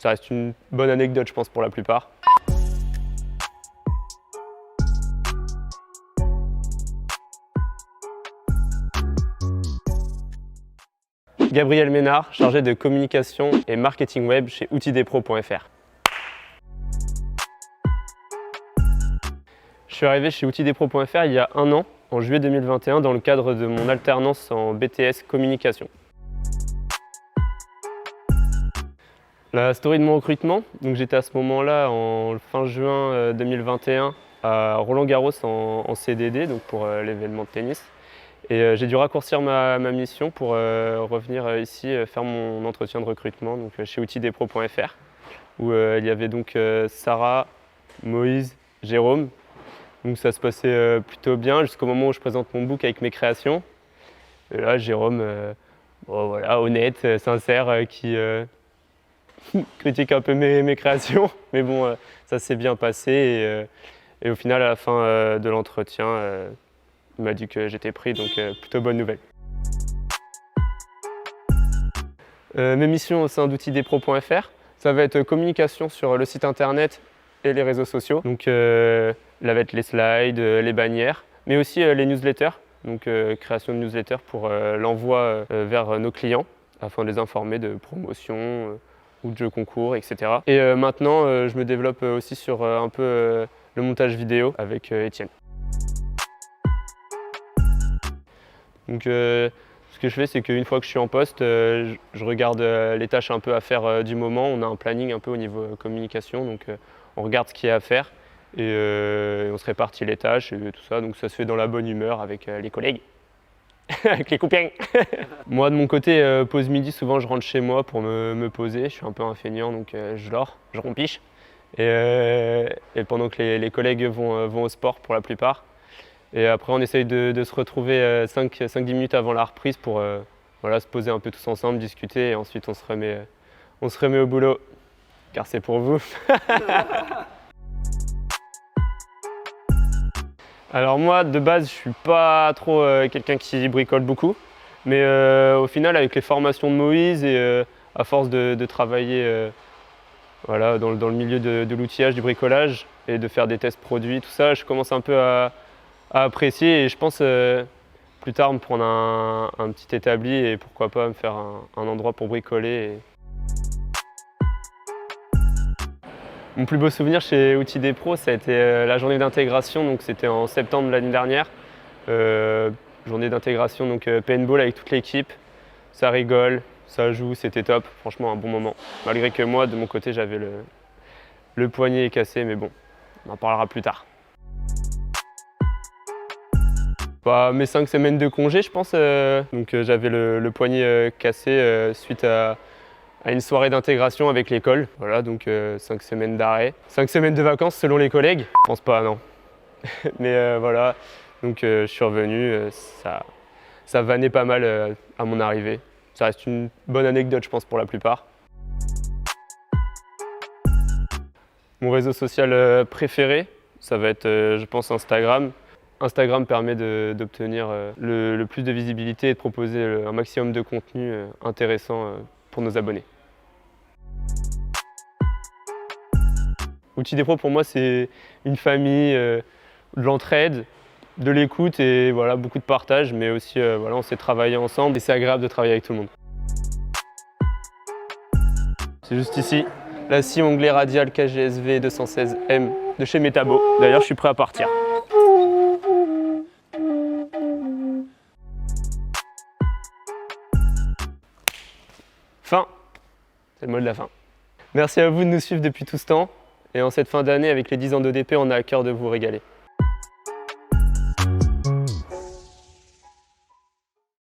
Ça reste une bonne anecdote, je pense, pour la plupart. Gabriel Ménard, chargé de communication et marketing web chez outildespro.fr. Je suis arrivé chez outildespro.fr il y a un an, en juillet 2021, dans le cadre de mon alternance en BTS communication. La story de mon recrutement, donc j'étais à ce moment-là, en fin juin 2021, à Roland-Garros en CDD, donc pour l'événement de tennis. Et j'ai dû raccourcir ma mission pour revenir ici faire mon entretien de recrutement donc, chez outildespro.fr où il y avait donc Sarah, Moïse, Jérôme. Donc ça se passait plutôt bien jusqu'au moment où je présente mon book avec mes créations. Et là, Jérôme, bon, voilà, honnête, sincère, qui critique un peu mes créations. Mais bon, ça s'est bien passé et au final, à la fin de l'entretien, il m'a dit que j'étais pris, donc plutôt bonne nouvelle. Mes missions au sein d'outildespro.fr, ça va être communication sur le site internet et les réseaux sociaux. Donc là va être les slides, les bannières, mais aussi les newsletters. Donc création de newsletters pour l'envoi vers nos clients afin de les informer de promotions ou de jeux concours, etc. Et maintenant, je me développe aussi sur un peu le montage vidéo avec Étienne. Donc ce que je fais, c'est qu'une fois que je suis en poste, je regarde les tâches un peu à faire du moment. On a un planning un peu au niveau communication, donc on regarde ce qu'il y a à faire et on se répartit les tâches et tout ça. Donc ça se fait dans la bonne humeur avec les collègues, avec les copains. Moi de mon côté, pause midi, souvent je rentre chez moi pour me poser. Je suis un peu un feignant, donc je dors, je rompiche. Et pendant que les collègues vont au sport pour la plupart. Et après, on essaye de se retrouver 5-10 minutes avant la reprise pour voilà, se poser un peu tous ensemble, discuter et ensuite on se remet au boulot, car c'est pour vous. Alors moi, de base, je suis pas trop quelqu'un qui bricole beaucoup, mais au final, avec les formations de Moïse et à force de travailler voilà, dans le milieu de l'outillage, du bricolage et de faire des tests produits, tout ça, je commence un peu à apprécier et je pense plus tard me prendre un petit établi et pourquoi pas me faire un endroit pour bricoler. Mon plus beau souvenir chez Outildespro, ça a été la journée d'intégration, donc c'était en septembre de l'année dernière. Journée d'intégration, donc paintball avec toute l'équipe, ça rigole, ça joue, c'était top, franchement un bon moment. Malgré que moi, de mon côté, j'avais le poignet cassé, mais bon, on en parlera plus tard. Bah, mes 5 semaines de congé, je pense. Donc j'avais le poignet cassé suite à une soirée d'intégration avec l'école. Voilà, donc 5 semaines d'arrêt. 5 semaines de vacances selon les collègues. Je pense pas, non. Mais voilà, donc je suis revenu. Ça vannait pas mal à mon arrivée. Ça reste une bonne anecdote, je pense, pour la plupart. Mon réseau social préféré, ça va être, je pense, Instagram. Instagram permet d'obtenir le plus de visibilité et de proposer un maximum de contenu intéressant pour nos abonnés. Outildespro pour moi c'est une famille, de l'entraide, de l'écoute et voilà, beaucoup de partage, mais aussi voilà, on sait travailler ensemble et c'est agréable de travailler avec tout le monde. C'est juste ici, la scie onglet radial KGSV 216M de chez Metabo. D'ailleurs je suis prêt à partir. Fin, c'est le mot de la fin. Merci à vous de nous suivre depuis tout ce temps et en cette fin d'année avec les 10 ans d'ODP, on a à cœur de vous régaler.